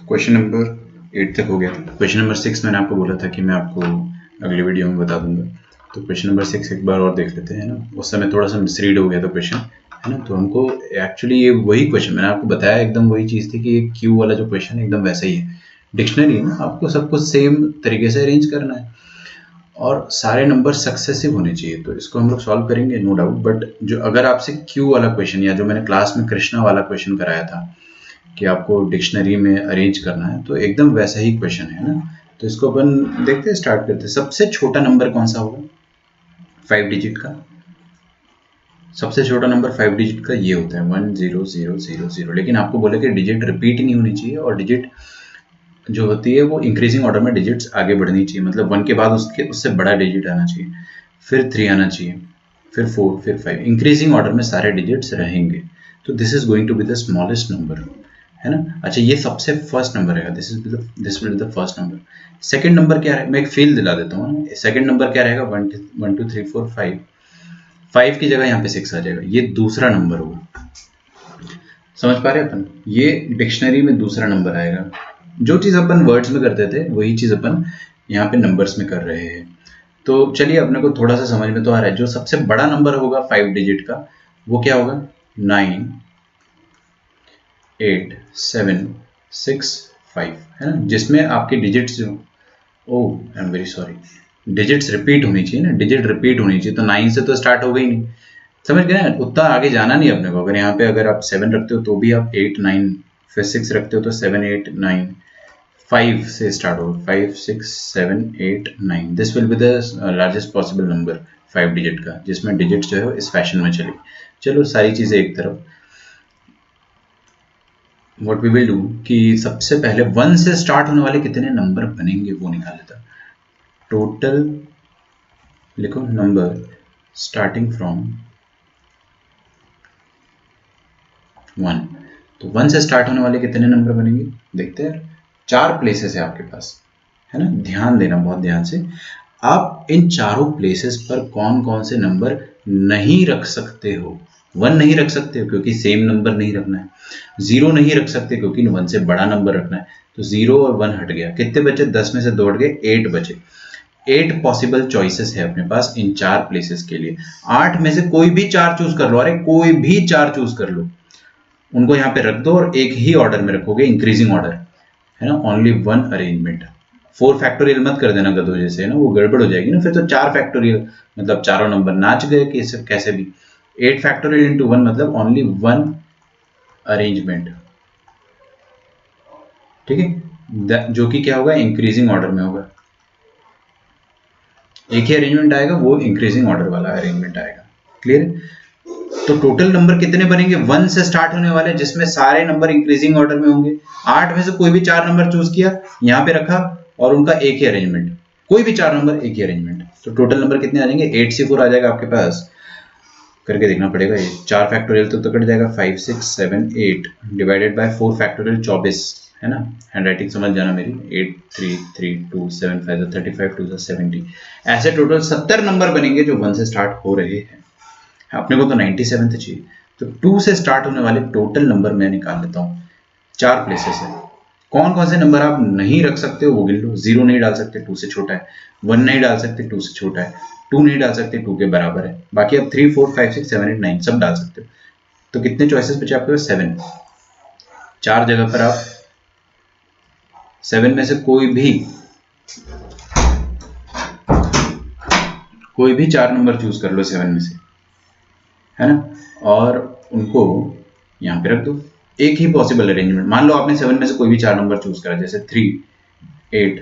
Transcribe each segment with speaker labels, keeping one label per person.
Speaker 1: Question number 8 तक हो गया था। क्वेश्चन नंबर 6 मैंने आपको बोला था कि मैं आपको अगले वीडियो में बता दूंगा। तो क्वेश्चन नंबर 6 एक बार और देख लेते हैं ना। उस समय थोड़ा सा मिसरीड हो गया था क्वेश्चन, है ना। तो हमको एक्चुअली ये वही क्वेश्चन मैंने आपको बताया, एकदम वही चीज़ थी कि क्यू वाला जो क्वेश्चन है एकदम वैसा ही है। डिक्शनरी है ना, आपको सब कुछ सेम तरीके से अरेंज करना है और सारे नंबर सक्सेसिव होने चाहिए। तो इसको हम लोग सॉल्व करेंगे नो डाउट। बट जो अगर आपसे क्यू वाला क्वेश्चन या जो मैंने क्लास में कृष्णा वाला क्वेश्चन कराया था कि आपको डिक्शनरी में अरेंज करना है, तो एकदम वैसा ही क्वेश्चन है ना। तो इसको अपन देखते हैं, स्टार्ट करते हैं। सबसे छोटा नंबर कौन सा होगा 5 डिजिट का? सबसे छोटा नंबर 5 डिजिट का ये होता है 10000। लेकिन आपको बोले कि डिजिट रिपीट नहीं होनी चाहिए और डिजिट जो होती है वो इंक्रीजिंग ऑर्डर में डिजिट्स आगे बढ़नी चाहिए। मतलब 1 के बाद उससे बड़ा डिजिट आना चाहिए, फिर 3 आना चाहिए, फिर 4, फिर 5। इंक्रीजिंग ऑर्डर में सारे डिजिट्स रहेंगे। तो this is going to be the smallest number, है ना। अच्छा, ये सबसे फर्स्ट नंबर रहेगा। This will be the first number. Second number क्या है, मैं एक फील दिला देता हूँ। सेकंड नंबर क्या रहेगा? 1 2 3 4 5। 5 की जगह यहाँ पे 6 आ जाएगा। ये दूसरा नंबर होगा। समझ पा रहे हैं अपन? ये डिक्शनरी में दूसरा नंबर आएगा। जो चीज़ अपन वर्ड्स में करते थे वही चीज़ अपन यहाँ पे नंबर्स में कर रहे हैं। तो चलिए, अपने को थोड़ा सा समझ में तो आ रहा है। जो सबसे बड़ा नंबर होगा 5 डिजिट का वो क्या होगा? 9 8 7 6 5, है ना। जिसमें आपकी डिजिट्स जो, oh I am very sorry, digits repeat होनी चाहिए ना। डिजिट रिपीट होनी चाहिए। तो 9 से तो स्टार्ट हो गई नहीं। समझ गए ना? उतना आगे जाना नहीं अपने को। अगर यहाँ पे अगर आप 7 रखते हो तो भी आप 8 9, फिर 6 रखते हो तो 7 8 9, 5 से स्टार्ट हो, 5 6 7 8 9। This will be the largest possible number 5 digit का, जिसमें डिजिट जो है इस फैशन में चले। चलो, सारी चीज़ें एक तरफ। व्हाट वी विल डू कि सबसे पहले 1 से स्टार्ट होने वाले कितने नंबर बनेंगे वो निकाल लेता। टोटल लिखो नंबर स्टार्टिंग फ्रॉम 1। तो 1 से स्टार्ट होने वाले कितने नंबर बनेंगे देखते हैं। 4 प्लेसेस है आपके पास, है ना। ध्यान देना, बहुत ध्यान से। आप इन चारों प्लेसेस पर कौन कौन से नंबर नहीं रख सकते हो? 1 नहीं रख सकते हो क्योंकि सेम नंबर नहीं रखना है। 0 नहीं रख सकते क्योंकि 1 से बड़ा नंबर रखना है। तो 0 और 1 हट गया। कितने बचे? 10 में से 2 हट गए, 8 बचे। 8 पॉसिबल चॉइसेस है अपने पास इन 4 प्लेसेस के लिए। 8 में से कोई भी 4 चूज कर लो। अरे कोई भी 4 चूज कर लो, उनको यहाँ पे रख दो और एक ही ऑर्डर में रखोगे, इंक्रीजिंग ऑर्डर, है ना। Only 1 arrangement. 4 फैक्टोरियल मत कर देना गधो जैसे, है ना, वो गड़बड़ हो जाएगी ना। फिर तो 4 फैक्टोरियल मतलब चारों नंबर नाच गए कैसे भी। 8 फैक्टोरियल इंटू 1 मतलब ओनली 1 अरेंजमेंट, ठीक है। जो कि क्या होगा? इंक्रीजिंग ऑर्डर में होगा। एक ही अरेंजमेंट आएगा, वो इंक्रीजिंग ऑर्डर वाला अरेंजमेंट आएगा। क्लियर है? तो टोटल नंबर कितने बनेंगे 1 से स्टार्ट होने वाले, जिसमें सारे नंबर इंक्रीजिंग ऑर्डर में होंगे। 8 में से कोई भी 4 नंबर चूज किया, यहाँ पे रखा और उनका एक ही अरेंजमेंट। कोई भी 4 नंबर एक ही अरेंजमेंट। तो टोटल नंबर कितने आ जाएंगे? 8 से 4 आ जाएगा आपके पास। करके देखना पड़ेगा ये। 4 फैक्टोरियल तो कट जाएगा, 5 6 7 8 डिवाइडेड बाय 4 फैक्टोरियल 24, है ना। हैंडराइटिंग समझ जाना मेरी। 8 3 3 2 7 5 35 2 70। ऐसे टोटल 70 नंबर बनेंगे जो 1 से स्टार्ट हो रहे हैं। अपने को तो 97 चाहिए। तो 2 से स्टार्ट होने वाले टोटल नंबर मैं निकाल लेता हूँ। 4 प्लेसेस है। कौन कौन से नंबर आप नहीं रख सकते हो वो गिन लो। 0 नहीं डाल सकते, 2 से छोटा है। 1 नहीं डाल सकते, 2 से छोटा है। 2 नहीं डाल सकते, 2 के बराबर है। बाकी आप 3 4 5 6 7 8 9 सब डाल सकते हो। तो कितने चॉइसेस बचे आपके पास? 7। 4 जगह पर आप 7 में से कोई भी 4 नंबर चूज कर लो 7 में से, है ना। और उनको यहाँ पे रख दो। एक ही पॉसिबल अरेंजमेंट। मान लो आपने 7 में से कोई भी 4 नंबर चूज करा, जैसे 3 8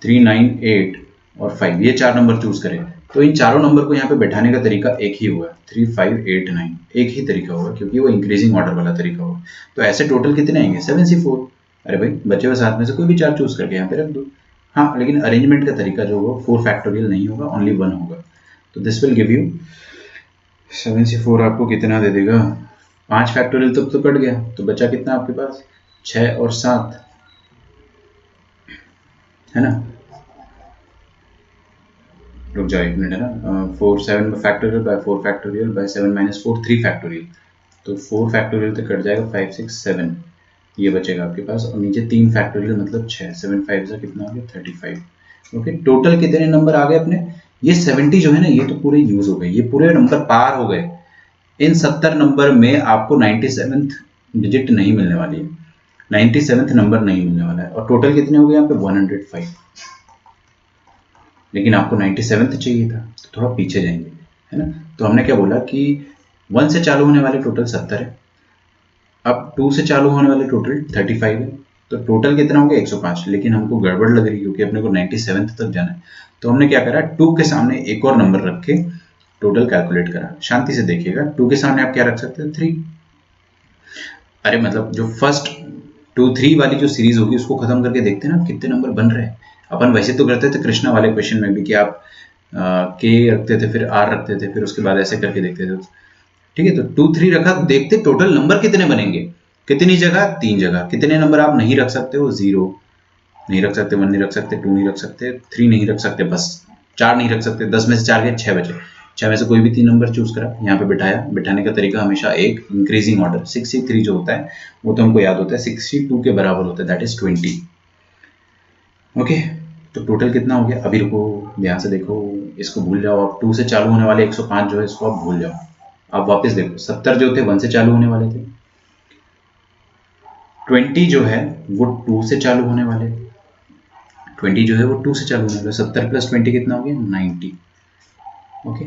Speaker 1: 3 9 8 और 5, ये 4 नंबर चूज करें। तो इन चारों नंबर को यहाँ पे बैठाने का तरीका एक ही हुआ, 3 5 8 9। एक ही तरीका होगा क्योंकि वो इंक्रीजिंग ऑर्डर वाला तरीका होगा। तो ऐसे टोटल कितने आएंगे? 7 से 4। अरे भाई, बचे हुए 7 में से कोई भी 4 चूज करके यहाँ पे रख दो। हाँ, लेकिन अरेंजमेंट का तरीका जो होगा 4 फैक्टोरियल नहीं होगा, ओनली 1 होगा। तो दिस विल गिव यू 7 से 4 आपको कितना दे देगा? 5 फैक्टोरियल तक तो कट गया, तो बचा कितना आपके पास? 6 और 7, है ना। रुक जाओ एक मिनट, है ना। 4 7 factorial by 4 factorial by 7 minus 4 3 factorial. तो 4 फैक्टोरियल तक कट जाएगा, 5 6 7 ये बचेगा आपके पास, और नीचे 3 फैक्टोरियल मतलब 6, 7 5 से कितना हो गया 35। ओके, टोटल कितने नंबर आ गए अपने, ये 70 जो है ना ये तो पूरे यूज हो गए, ये पूरे नंबर पार हो गए। इन 70 नंबर में आपको 97th डिजिट नहीं मिलने वाली है, 97th नंबर नहीं मिलने वाला है, और टोटल कितने हो गए यहाँ पे 105, लेकिन आपको 97th चाहिए था, तो थोड़ा पीछे जाएंगे, है ना। तो हमने क्या बोला कि 1 से चालू होने वाले टोटल 70 है, अब 2 से चालू होने वाले टोटल 35 है, तो टोटल कितना हो गया 105, लेकिन हमको गड़बड़ लग रही है क्योंकि अपने को 97th तक जाना है। तो हमने क्या करा, 2 के सामने एक और नंबर रख के टोटल कैलकुलेट करा। शांति से देखिएगा, 2 के सामने आप क्या रख सकते हैं 3, अरे मतलब जो फर्स्ट 2 3 वाली जो सीरीज होगी उसको खत्म करके देखते हैं ना कितने नंबर बन रहे हैं। अपन वैसे तो करते थे कृष्णा वाले क्वेश्चन में भी कि आप के रखते थे, फिर आर रखते थे, फिर उसके बाद ऐसे करके देखते थे, ठीक है। तो 2 3 रखा, देखते टोटल नंबर कितने बनेंगे, कितनी जगह 3 जगह, कितने नंबर आप नहीं रख सकते हो, 0 नहीं रख सकते, 1 नहीं रख सकते, 2 नहीं रख सकते, 3 नहीं रख सकते, बस 4 नहीं रख सकते, 10 में से 4 गए 6 बचे, 6 में से कोई भी 3 नंबर चूज करा, यहाँ पे बिठाया। बिठाने का तरीका हमेशा एक इंक्रीजिंग ऑर्डर, 63 जो होता है वो तो हमको याद होता है 62 के बराबर होता है, दैट इज 20। ओके, तो टोटल कितना हो गया, अभी रुको ध्यान से देखो, इसको भूल जाओ आप, 2 से चालू होने वाले 105 जो है इसको आप भूल जाओ। आप वापस देखो 70 जो थे 1 से चालू होने वाले थे, 20 जो है वो 2 से चालू होने वाले, 20 जो है वो 2 से चालू होने वाले, 70 प्लस 20 कितना हो गया 90। ओके,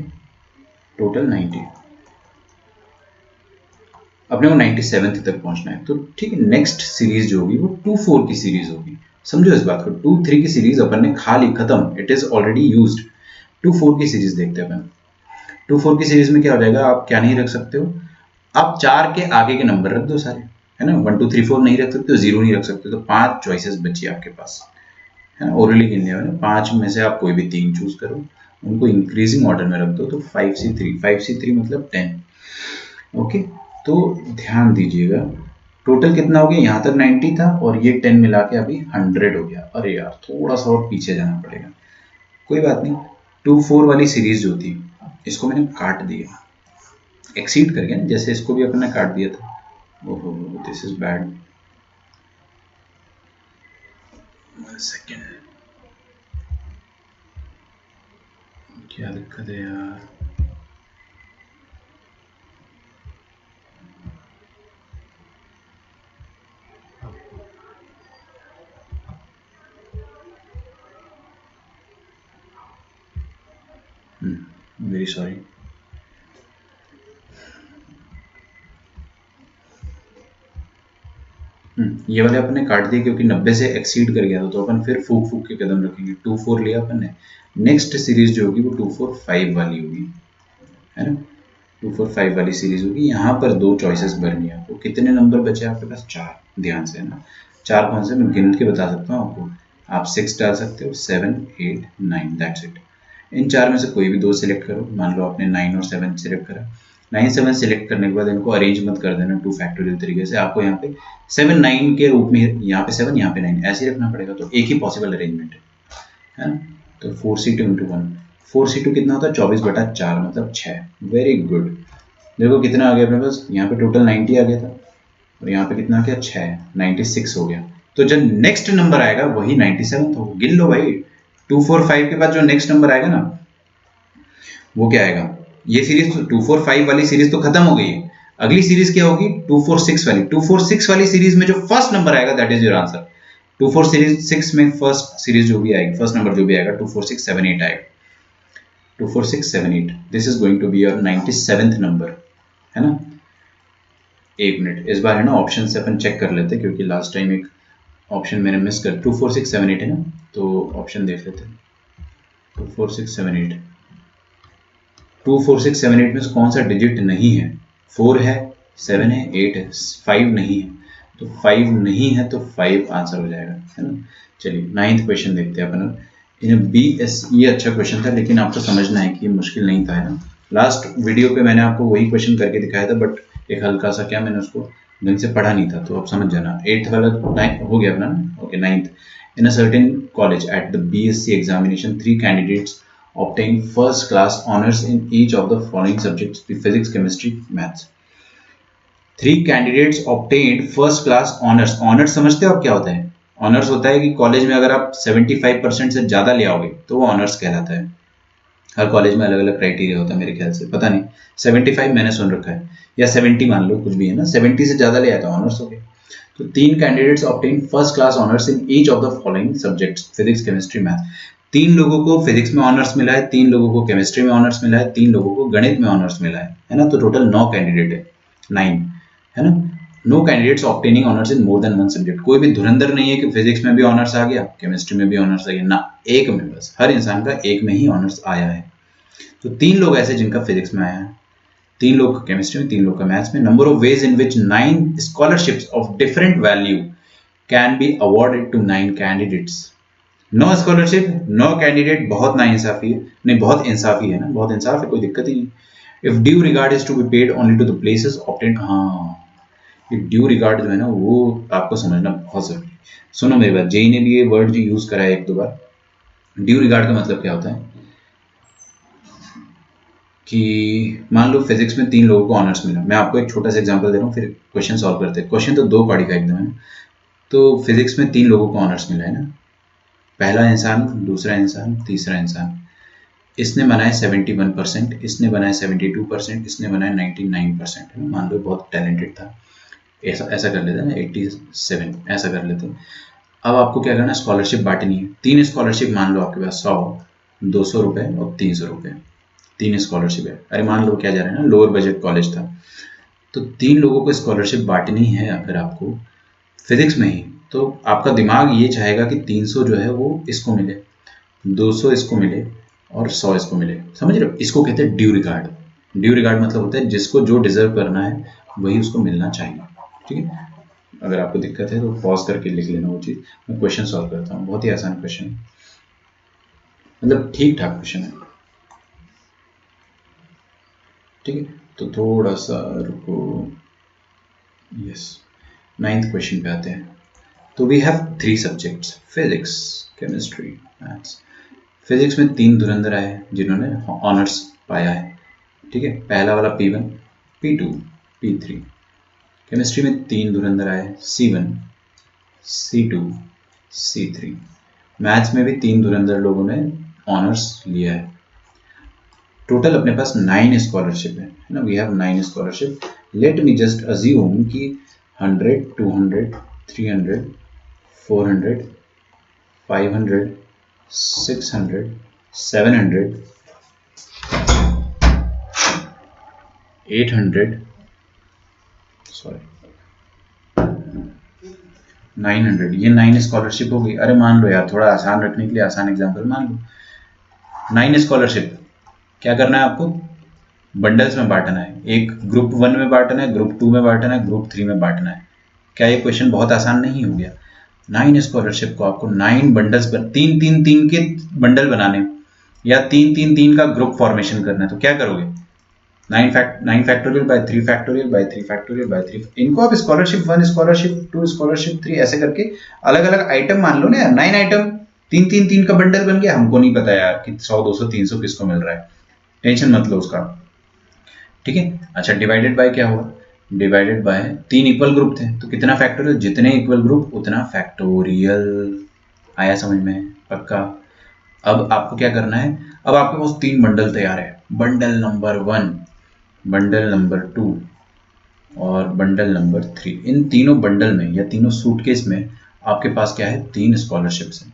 Speaker 1: टोटल 90, अपने को 97th तक पहुंचना है। तो ठीक है, नेक्स्ट सीरीज जो होगी वो 2 4 की सीरीज होगी, समझो इस बात को। 2 3 की सीरीज अपन ने खा ली, खत्म, इट इज ऑलरेडी यूज्ड। 2 4 की सीरीज देखते हैं अपन। 2 4 की सीरीज में क्या हो जाएगा, आप क्या नहीं रख सकते हो, आप 4 के आगे के नंबर रख दो सारे, है ना। 1 2 3 4 नहीं रख सकते हो, 0 नहीं रख सकते, तो 5 चॉइसेस बची आपके पास, है ना। ओरली गिनने वाले 5 में से आप कोई भी 3 चूज करो, उनको इंक्रीजिंग ऑर्डर में रख दो, तो 5C3, 5C3 मतलब 10। ओके, तो ध्यान दीजिएगा टोटल कितना हो गया, यहाँ तक 90 था और ये 10 मिला के अभी 100 हो गया। अरे यार थोड़ा सा और पीछे जाना पड़ेगा, कोई बात नहीं। 2 4 वाली सीरीज जो थी इसको मैंने काट दिया, एक्सीड कर गया, जैसे इसको भी अपन ने काट दिया था। ओहो, दिस इज बैड, 1 सेकेंड, क्या दिक्कत है यार। Very sorry. ये वाले अपन ने काट दिए क्योंकि 90 से एक्सीड कर गया था, तो अपन फिर फूक फूक के कदम रखेंगे। 2 4 लिया अपन ने, नेक्स्ट सीरीज जो होगी वो 2 4 5 वाली होगी, है ना। 2 4 5 वाली सीरीज होगी, यहाँ पर 2 चॉइसेस भरनी है आपको। कितने नंबर बचे आपके पास, 4, ध्यान से, है ना। 4 कौन से, मैं गिन के बता सकता हूँ आपको। आप 6 डाल सकते हो, 7 8 9, दैट्स इट। इन 4 में से कोई भी 2 सिलेक्ट करो, मान लो आपने 9 और 7 सिलेक्ट करा। 9 7 सिलेक्ट करने के बाद इनको अरेंज मत कर देना 2 फैक्टोरियल तरीके से, आपको यहाँ पे 7 9 के रूप में, यहाँ पे 7 यहाँ पे 9 ऐसे ही रखना पड़ेगा, तो एक ही पॉसिबल अरेंजमेंट है ना। तो 4C2 इंटू 1, 4C2 कितना होता है 24/4 मतलब 6। वेरी गुड, देखो कितना आ गया अपने पास, यहाँ पे टोटल 90 आ गया था और यहाँ पे कितना आ गया 6, 96 हो गया। तो जब नेक्स्ट नंबर आएगा वही 97 होगा, गिन लो भाई। 2 4 5 के बाद जो नेक्स्ट नंबर आएगा ना वो क्या आएगा, ये सीरीज 2 4 5 वाली सीरीज तो खत्म हो गई है, अगली सीरीज क्या होगी 2 4 6 वाली। 2 4 6 वाली सीरीज में जो फर्स्ट नंबर आएगा that is your answer. 2 4 series 6 में फर्स्ट सीरीज जो भी आएगी, फर्स्ट नंबर जो भी आएगा 2 4 6 7 8 आएगा, 2 4 6 7 8, this is going to be your 97th number, है ना। एक मिनट, इस बार है ना ऑप्शन से अपन चेक कर लेते हैं क्योंकि लास्ट टाइम एक ऑप्शन मैंने मिस कर, 2 4 6 7 8 है ना, तो ऑप्शन देख लेते हैं। 2 4 6 7 8, 2 4 6 7 8 में कौन सा डिजिट नहीं है, 4 है, 7 है, 8 है, 5 नहीं है, तो 5 नहीं है तो 5 आंसर हो जाएगा, है ना। चलिए 9th क्वेश्चन देखते हैं अपन। इन BS, ये अच्छा क्वेश्चन था लेकिन आपको समझना है कि ये मुश्किल नहीं था, है ना। लास्ट वीडियो पे मैंने आपको वही क्वेश्चन करके दिखाया था, बट एक हल्का सा क्या मैंने उसको ढंग से पढ़ा नहीं था, तो आप समझ जाना। 8th वाला 9 हो गया अपना ना, okay. 9th, in a certain college at the BSc examination 3 candidates obtained first class honors in each of the following subjects: physics, chemistry, maths. 3 candidates obtained first class honours. Honours समझते हो आप क्या होता है? ऑनर्स होता है कि college में अगर आप 75% से ज़्यादा ले आओगे तो वो ऑनर्स कहलाता है। हर कॉलेज में अलग अलग क्राइटेरिया होता है मेरे ख्याल से, पता नहीं, 75 मैंने सुन रखा है, या 70 मान लो, कुछ भी है ना, 70 से ज़्यादा ले आया तो ऑनर्स हो गया। तो 3 candidates obtain first class honours in each of the following subjects, physics chemistry math. 3 लोगों को फिजिक्स में ऑनर्स मिला है, 3 लोगों को केमिस्ट्री में ऑनर्स मिला है, 3 लोगों को गणित में ऑनर्स मिला है ना, तो टोटल 9 कैंडिडेट है, 9 है ना। No candidates obtaining honours in more than one subject. कोई भी धुरंधर नहीं है कि फिजिक्स में भी ऑनर्स आ गया, केमिस्ट्री में भी ऑनर्स आ गया, ना, एक में बस, हर इंसान का एक में ही ऑनर्स आया है। तो 3 लोग ऐसे जिनका फिजिक्स में आया है, 3 लोग का केमिस्ट्री में, 3 लोग का मैथ्स में। Number of ways in which 9 scholarships of different value can be awarded to 9 candidates. 9 scholarship, 9 candidate, बहुत नाइंसाफी है, नहीं बहुत इंसाफी है ना, बहुत इंसाफ है, कोई दिक्कत ही नहीं। If due regard is to be paid only to the places obtained, हाँ, ये ड्यू रिगार्ड जो है ना वो आपको समझना बहुत जरूरी है। सुनो मेरी बात, जेई ने भी ये वर्ड यूज करा है एक दो बार। ड्यू रिगार्ड का मतलब क्या होता है कि मान लो फिजिक्स में 3 लोगों को ऑनर्स मिला, मैं आपको एक छोटा सा एग्जांपल दे रहा हूँ, फिर क्वेश्चन सॉल्व करते हैं। क्वेश्चन तो 2 कौड़ी का एकदम है ना। तो फिजिक्स में 3 लोगों को ऑनर्स मिला है ना, पहला इंसान, दूसरा इंसान, तीसरा इंसान। इसने बनाया 71%, इसने बनाया 72%, इसने बनाया 99%, है ना। मान लो बहुत टैलेंटेड था, ऐसा ऐसा कर लेते हैं ना, 87 ऐसा कर लेते हैं। अब आपको क्या करना है, स्कॉलरशिप बांटनी है। 3 स्कॉलरशिप मान लो आपके पास, 100, 200 रुपये और 300 रुपये, 3 स्कॉलरशिप है। अरे मान लो क्या जा रहा है ना, लोअर बजट कॉलेज था, तो 3 लोगों को स्कॉलरशिप बांटनी है अगर आपको फिजिक्स में ही, तो आपका दिमाग ये चाहेगा कि 300 जो है वो इसको मिले, 200 इसको मिले और 100 इसको मिले। समझ रहे हो? इसको कहते हैं ड्यू रिगार्ड। ड्यू रिगार्ड मतलब होता है जिसको जो डिजर्व करना है वही उसको मिलना चाहिए। ठीक है, अगर आपको दिक्कत है तो पॉज करके लिख लेना वो चीज़। मैं क्वेश्चन सॉल्व करता हूँ, बहुत ही आसान क्वेश्चन है, मतलब ठीक ठाक क्वेश्चन है। ठीक है, तो थोड़ा सा रुको, यस, 9th क्वेश्चन पे आते हैं। तो we have 3 subjects, physics, chemistry, maths. Physics में 3 धुरंधर आए जिन्होंने ऑनर्स पाया है। ठीक है, पहला वाला P1, P2, P3। केमिस्ट्री में 3 धुरंधर आए, C1, C2, C3। मैथ्स में भी 3 धुरंधर लोगों ने ऑनर्स लिया है। टोटल अपने पास 9 स्कॉलरशिप है ना, we have 9 scholarship. Let me just assume कि 100, 200, 300, 400, 500, 600, 700, 800, सॉरी 900, ये 9 स्कॉलरशिप हो गई। अरे मान लो यार, थोड़ा आसान रखने के लिए आसान एग्जांपल मान लो, 9 स्कॉलरशिप। क्या करना है आपको, बंडल्स में बांटना है। एक ग्रुप 1 में बांटना है, ग्रुप 2 में बांटना है, ग्रुप 3 में बांटना है। क्या ये क्वेश्चन बहुत आसान नहीं हो गया? 9 स्कॉलरशिप को आपको 9 बंडल्स, 3-3-3 के बंडल बनाने, या 3-3-3 का ग्रुप फॉर्मेशन करना है, तो क्या करोगे, 9 factorial by 3 factorial by 3 factorial by 3। इनको आप स्कॉलरशिप 1, स्कॉलरशिप 2, स्कॉलरशिप 3 ऐसे करके अलग अलग आइटम मान लो ना यार, 9 आइटम, 3-3-3 का बंडल बन गया। हमको नहीं पता यार कि 100, 200, 300 किसको मिल रहा है, टेंशन मत लो उसका। ठीक है, अच्छा, डिवाइडेड बाय क्या हुआ, डिवाइडेड बाय 3 इक्वल ग्रुप थे तो कितना फैक्टोरियल, जितने इक्वल ग्रुप उतना फैक्टोरियल। आया समझ में? पक्का। अब आपको क्या करना है, अब आपके पास 3 बंडल तैयार है, बंडल नंबर 1, बंडल नंबर 2 और बंडल नंबर 3। इन तीनों बंडल में या तीनों सूटकेस में आपके पास क्या है, 3 स्कॉलरशिप्स हैं।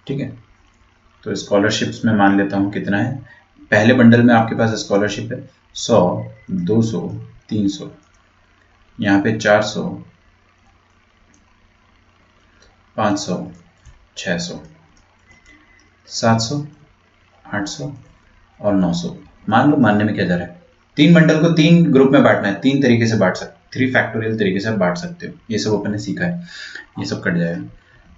Speaker 1: ठीक है, तो स्कॉलरशिप्स में मान लेता हूँ कितना है, पहले बंडल में आपके पास स्कॉलरशिप है 100, 200, 300, यहाँ पे 400, 500, 600, 700, 800 और 900। मान लो, मानने में क्या जा रहा है, 3 बंडल को 3 ग्रुप में बांटना है, 3 तरीके से बांट सकते, 3 फैक्टोरियल तरीके से बांट सकते हो। ये सब अपन ने सीखा है, ये सब कट जाएगा।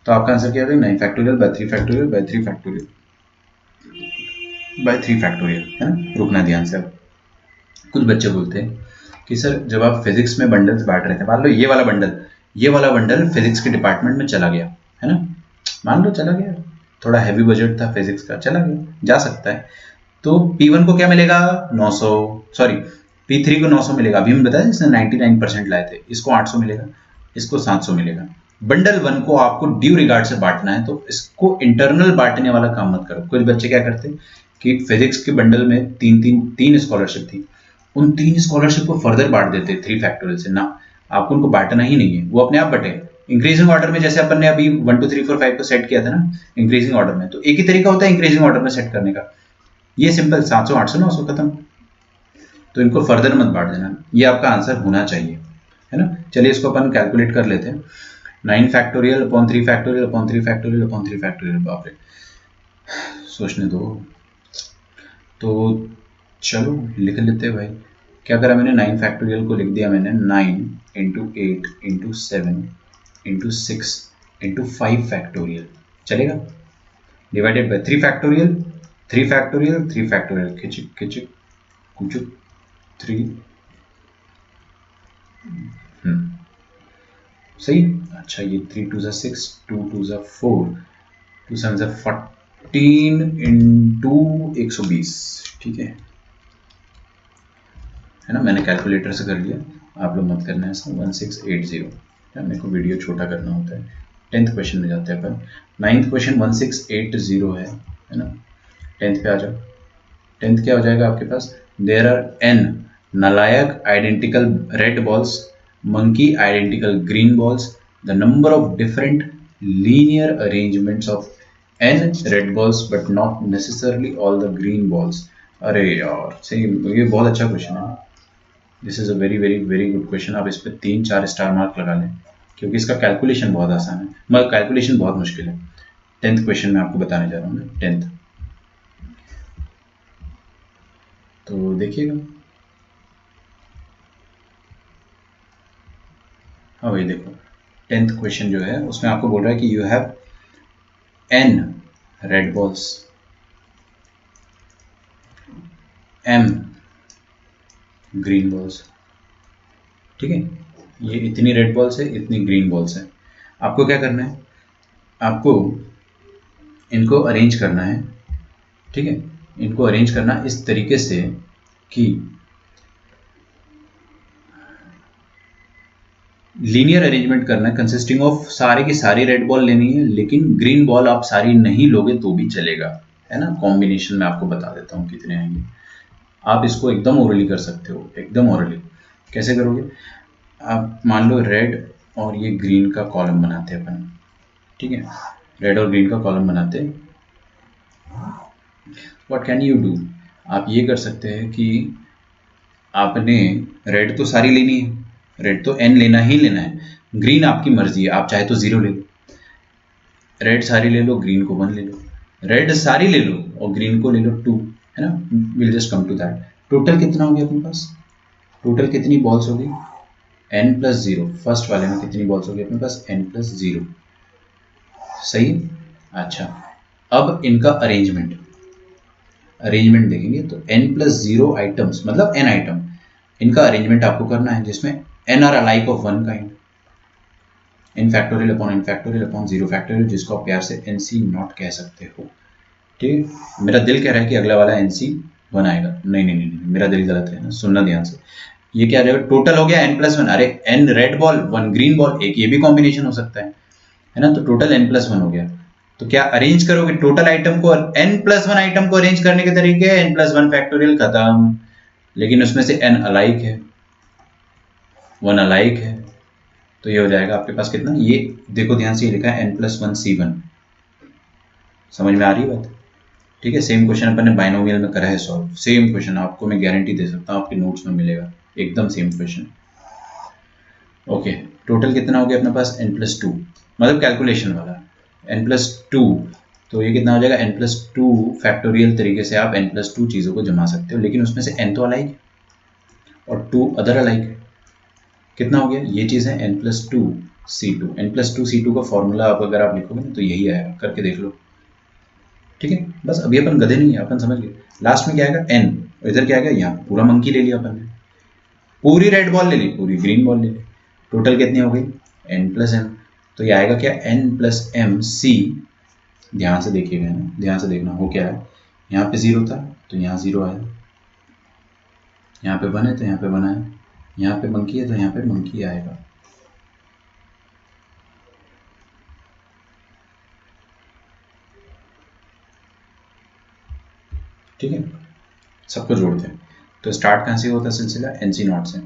Speaker 1: तो आपका आंसर क्या होगा, 9 factorial by 3 factorial by 3 factorial by 3 factorial, है ना। रुकना ध्यान से। अब कुछ बच्चे बोलते हैं कि सर जब आप फिजिक्स में बंडल्स बांट रहे थे, मान लो ये वाला बंडल फिजिक्स के डिपार्टमेंट में चला गया, है ना, मान लो चला गया, थोड़ा हैवी बजट था फिजिक्स का, चला गया, जा सकता है। तो P1 को क्या मिलेगा, 900, सॉरी, P3 को 900 मिलेगा, अभी हम बताया जिसने 99% लाए थे, इसको 800 मिलेगा, इसको 700 मिलेगा। बंडल 1 को आपको ड्यू रिगार्ड से बांटना है, तो इसको इंटरनल बांटने वाला काम मत करो। कुछ बच्चे क्या करते हैं कि फिजिक्स के बंडल में तीन स्कॉलरशिप थी, उन 3 स्कॉलरशिप को फर्दर बांट देते 3 फैक्टोरियल से। ना, आपको उनको बांटना ही नहीं है, वो अपने आप बटे इंक्रीजिंग ऑर्डर में। जैसे अपन ने अभी 1 2 3 4 5 को सेट किया था ना इंक्रीजिंग ऑर्डर में, तो एक ही तरीका होता है इंक्रीजिंग ऑर्डर में सेट करने का, ये सिंपल 700 800 900 खत्म। तो इनको फर्दर मत बांट देना, ये आपका आंसर होना चाहिए, है ना। चलिए इसको अपन कैलकुलेट कर लेते हैं। 9 factorial upon 3 factorial upon 3 factorial upon 3 factorial, बाप रे, सोचने दो। तो चलो लिख लेते हैं भाई। क्या करा मैंने, 9 फैक्टोरियल को लिख दिया मैंने 9 into 8 into 7 into 6 into 5 factorial, चलेगा। Divided by 3 factorial 3 factorial 3 factorial, खिचक खिचक कुचुक 3, सही। अच्छा ये 3 2 6 2 2 4 2 7 14 इंटू 120, ठीक है ना। मैंने कैलकुलेटर से कर लिया, आप लोग मत करना है ऐसा। 1680, मेरे को वीडियो छोटा करना होता है। 10th क्वेश्चन में जाते हैं अपन। 9th क्वेश्चन 1680 है ना। 10th पे आ जाओ। 10th क्या हो जाएगा आपके पास, देयर आर n नालायक identical red balls, monkey identical green balls, the number of different linear arrangements of n red balls but not necessarily all the green balls। अरे यार सही, ये बहुत अच्छा क्वेश्चन है, this is a very very very good question. आप इस पर 3 4 स्टार मार्क लगा लें, क्योंकि इसका कैलकुलेशन बहुत आसान है, मगर कैलकुलेशन बहुत मुश्किल है। 10th क्वेश्चन में आपको बताने जा रहा हूँ मैं, 10th। तो देखिएगा, हाँ भाई देखो 10th क्वेश्चन जो है उसमें आपको बोल रहा है कि you have n red balls, m green balls, ठीक है। ये इतनी रेड बॉल्स है, इतनी ग्रीन बॉल्स है। आपको क्या करना है, आपको इनको अरेंज करना है, ठीक है। इनको अरेंज करना इस तरीके से कि लीनियर अरेंजमेंट करना है, कंसिस्टिंग ऑफ सारे की सारी रेड बॉल लेनी है, लेकिन ग्रीन बॉल आप सारी नहीं लोगे तो भी चलेगा, है ना। कॉम्बिनेशन में आपको बता देता हूँ कितने आएंगे। आप इसको एकदम ओरली कर सकते हो, एकदम ओरली। कैसे करोगे, आप मान लो रेड और ये ग्रीन का कॉलम बनाते हैं अपन, ठीक है। रेड और ग्रीन का कॉलम बनाते हैं। व्हाट कैन यू डू, आप ये कर सकते हैं कि आपने रेड तो सारी लेनी है, रेड तो n लेना ही लेना है। ग्रीन आपकी मर्जी है, आप चाहे तो 0 ले लो, रेड सारी ले लो, ग्रीन को 1 ले लो, रेड सारी ले लो और ग्रीन को ले लो 2, है ना। Will just come to that. Total कितना हो गया अपने पास, टोटल कितनी बॉल्स होगी, n प्लस 0। फर्स्ट वाले में कितनी बॉल्स होगी अपने पास, n प्लस 0, सही। अच्छा अब इनका अरेंजमेंट देखेंगे तो n प्लस 0 आइटम्स मतलब n आइटम, इनका अरेंजमेंट आपको करना है, जिसमें n are alike of one kind, n factorial upon 0 factorial, जिसको आप प्यार से nc नॉट कह सकते हो, ठीक है। मेरा दिल कह रहा है कि अगला वाला nc 1 आएगा, नहीं नहीं नहीं, मेरा दिल गलत है ना, सुनना ध्यान से। ये क्या रहेगा, टोटल हो गया n प्लस 1, अरे n red ball 1 green ball, एक ये भी कॉम्बिनेशन हो सकता है ना। तो टोटल n प्लस 1 हो गया। तो क्या अरेंज करोगे टोटल आइटम को, n प्लस 1 आइटम को अरेंज करने के तरीके n प्लस 1 फैक्टोरियल खत्म, लेकिन उसमें से n अलाइक है, 1 अलाइक है, तो ये हो जाएगा आपके पास कितना, ये देखो ध्यान से, ये लिखा है n प्लस 1 C1, समझ में आ रही है बात, ठीक है। सेम क्वेश्चन अपन ने बाइनोमियल में करा है सॉल्व, सेम क्वेश्चन आपको मैं गारंटी दे सकता हूँ आपके नोट्स में मिलेगा, एकदम सेम क्वेश्चन। ओके, टोटल कितना हो गया अपने पास n प्लस 2, मतलब कैलकुलेशन वाला n प्लस 2, तो ये कितना हो जाएगा n प्लस 2 फैक्टोरियल तरीके से आप n प्लस 2 चीज़ों को जमा सकते हो, लेकिन उसमें से n तो अलाइक और 2 अदर अलाइक है। कितना हो गया, ये चीज़ है n plus 2 C2, n plus 2 C2 का फॉर्मूला आप अगर आप लिखोगे ना तो यही आएगा, करके देख लो, ठीक है। बस अभी अपन गधे नहीं है, अपन समझ गए। लास्ट में क्या आएगा n, और इधर क्या आएगा, यहाँ पूरा मंकी ले लिया अपन ने, पूरी रेड बॉल ले ली, पूरी ग्रीन बॉल ले ली, टोटल कितनी हो गई n प्लस m। तो ये आएगा क्या, n प्लस m c, ध्यान से देखिएगा ना, ध्यान से देखना हो क्या है, यहाँ पे 0 था तो यहाँ 0 आया, यहाँ पे 1 है तो यहाँ पे 1 है, यहाँ पे मंकी है तो यहाँ पे मंकी आएगा। ठीक है, सबको जोड़ते हैं। तो स्टार्ट कहाँ से होता है सिलसिला? एन सी नॉट से।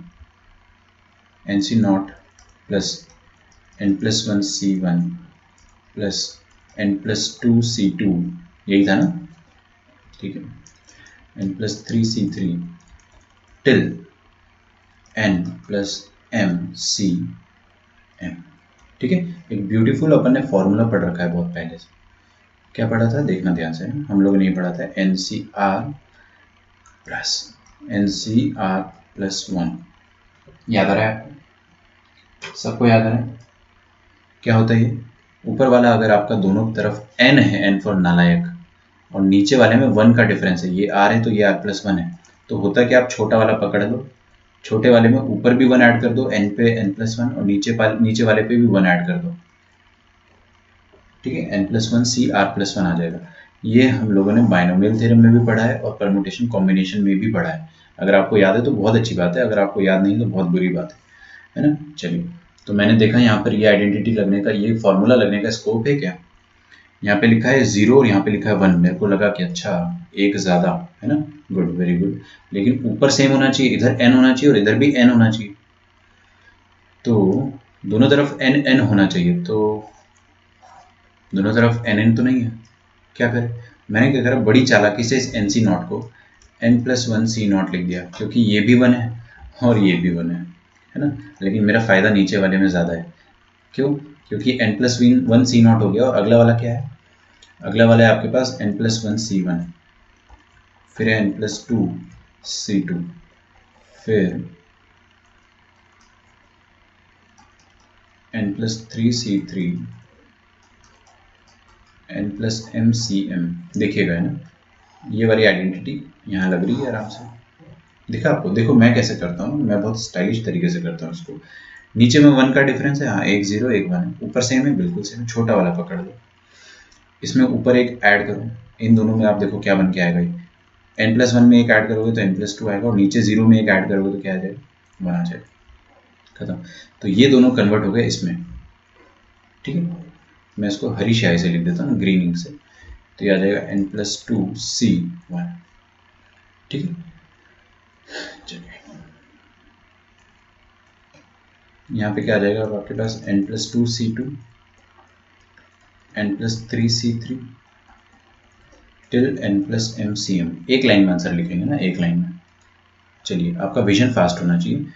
Speaker 1: N C nought plus n+1 C1 plus n+2 C2, यही था ना? ठीक है, n+3 C3 टिल n+M+C_M। ठीक है, एक ब्यूटीफुल अपन ने फॉर्मूला पढ़ रखा है बहुत पहले से। क्या पढ़ा था देखना ध्यान से, हम लोग नहीं पढ़ा था। NCR+1 याद आ रहा है आपको? सबको याद आ रहा है? क्या होता है ये? ऊपर वाला अगर आपका दोनों तरफ n है, n फॉर नालायक, और नीचे वाले में 1 का डिफरेंस है, ये r है तो ये r+1 है, तो होता क्या, आप छोटा वाला पकड़ लो, छोटे वाले में ऊपर भी 1 ऐड कर दो, n पे n+1, और नीचे वाले पे भी 1 ऐड कर दो। ठीक है, n+1 C r+1 आ जाएगा। ये हम लोगों ने बाइनोमियल थ्योरम में भी पढ़ा है और परम्यूटेशन कॉम्बिनेशन में भी पढ़ा है। अगर आपको याद है तो बहुत अच्छी बात है, अगर आपको याद नहीं तो बहुत बुरी बात है ना? चलिए, तो मैंने देखा यहाँ पर ये आइडेंटिटी लगने का, ये फॉर्मूला लगने का स्कोप है क्या? यहाँ पे लिखा है 0 और यहाँ पे लिखा है 1, मेरे को लगा कि अच्छा एक ज़्यादा है ना, गुड, वेरी गुड, लेकिन ऊपर सेम होना चाहिए, इधर n होना चाहिए और इधर भी n होना चाहिए, तो दोनों तरफ n होना चाहिए, तो दोनों तरफ n तो नहीं है, क्या करें? मैंने क्या करा, बड़ी चालाकी से इस NC0 को n+1C0 लिख दिया, क्योंकि ये भी 1 है और ये भी 1 है ना? लेकिन मेरा फ़ायदा नीचे वाले में ज़्यादा है। क्यों? क्योंकि n+1C0 हो गया और अगला वाला क्या है? अगला वाला है आपके पास n+1C1, फिर है n+2C2, फिर n+3C3, n+MCM। देखिएगा है ना, ये वाली आइडेंटिटी यहाँ लग रही है आराम से, दिखा आपको? देखो मैं कैसे करता हूँ, मैं बहुत स्टाइलिश तरीके से करता हूँ इसको। नीचे में 1 का डिफरेंस है, हाँ, एक 0 एक 1 है, ऊपर सेम है, बिल्कुल सेम, छोटा वाला पकड़ लो, इसमें ऊपर एक ऐड करो, इन दोनों में आप देखो क्या बन के आएगा। n+1 में एक ऐड करोगे तो n+2 आएगा, और नीचे 0 में एक ऐड करोगे तो क्या आ जाएगा? 1 आ जाएगा, खत्म। तो ये दोनों कन्वर्ट हो गए इसमें। ठीक है, मैं इसको हरी स्याही से लिख देता हूँ, ग्रीन इंक से, तो ये आ जाएगा n+2C1। ठीक है, चलिए यहाँ पे क्या आ जाएगा अब आपके पास? n+2C2, n+3C3 till n+MCM। एक लाइन में आंसर लिखेंगे ना, एक लाइन में। चलिए, आपका विजन फास्ट होना चाहिए।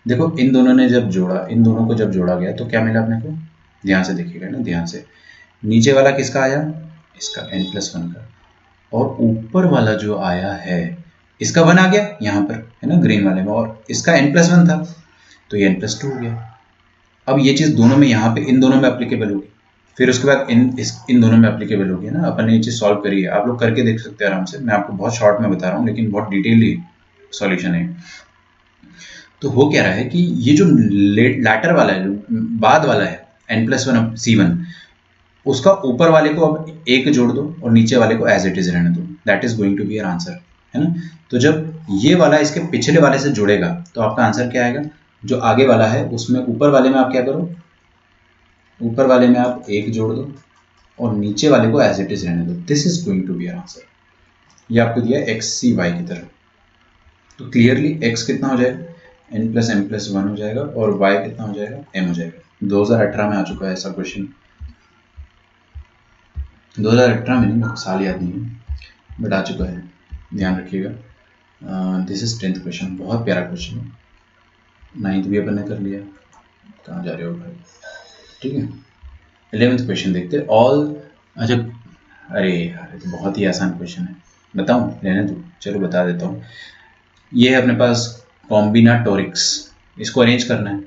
Speaker 1: देखो, इन दोनों ने जब जोड़ा, इन दोनों को जब जोड़ा गया तो क्या मिला अपने को? ध्यान से देखिएगा ना, ध्यान से। नीचे वाला किसका आया? इसका, n+1 का, और ऊपर वाला जो आया है इसका 1 आ गया यहाँ पर, है ना, ग्रीन वाले में, और इसका n+1 था तो ये n+2 हो गया। अब ये चीज़ दोनों में, यहाँ पे इन दोनों में एप्लीकेबल होगी, फिर उसके बाद इन दोनों में एप्लीकेबल होगी ना। अपन ने ये चीज़ सॉल्व करी है, आप लोग करके देख सकते हैं आराम से, मैं आपको बहुत शॉर्ट में बता रहा हूँ लेकिन बहुत डिटेलली सॉल्यूशन है। तो हो क्या रहा है कि ये जो लैटर वाला है, जो बाद वाला है n+1C1, उसका ऊपर वाले को अब एक जोड़ दो और नीचे वाले को एज इट इज रहने दो, that is going to be your answer, है ना? तो जब ये वाला इसके पिछले वाले से जुड़ेगा तो आपका आंसर क्या आएगा? जो आगे वाला है उसमें ऊपर वाले में आप क्या करो, ऊपर वाले में आप एक जोड़ दो और नीचे वाले को एज इट इज रहने दो, this is going to be your answer. ये आपको दिया XCY की तरह, तो क्लियरली x कितना हो जाएगा? n+m+1 हो जाएगा, और y कितना हो जाएगा? m हो जाएगा। 2018 में आ चुका है ऐसा क्वेश्चन, 2018 में नहीं, मेरे को साल याद नहीं है बट आ चुका है, ध्यान रखिएगा। दिस इज 10th क्वेश्चन, बहुत प्यारा क्वेश्चन है। 9th भी अपन ने कर लिया, कहाँ जा रहे हो भाई? ठीक है, 11th क्वेश्चन देखते हैं। ऑल, अच्छा, अरे यार ये तो बहुत ही आसान क्वेश्चन है, बताऊँ? रहने दो, चलो बता देता हूँ। ये है अपने पास कॉम्बिनाटोरिक्स, इसको अरेंज करना है,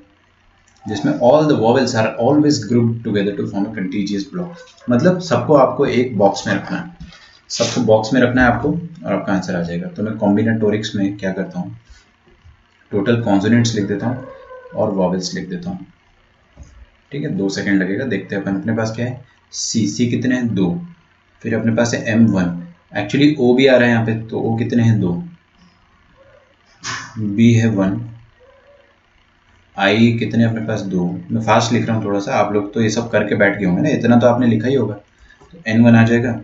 Speaker 1: जिसमें all the vowels are always grouped together to form a contiguous block. मतलब सबको आपको एक बॉक्स में रखना है, सबको बॉक्स में रखना है आपको, और आपका आंसर आ जाएगा। तो मैं कॉम्बिनाटोरिक्स में क्या करता हूँ, टोटल कॉन्सोनेंट्स लिख देता हूँ और वॉवेल्स लिख देता हूँ। ठीक है, 2 सेकंड लगेगा, देखते हैं अपन। अपने पास क्या है? सी कितने हैं? 2। फिर अपने पास है M1, एक्चुअली O भी आ रहा है यहाँ पे, तो O कितने हैं? 2। बी है 1, आई कितने अपने पास 2। मैं फास्ट लिख रहा हूँ थोड़ा सा, आप लोग तो ये सब करके बैठ गए होंगे ना, इतना तो आपने लिखा ही होगा। तो N1 आ जाएगा,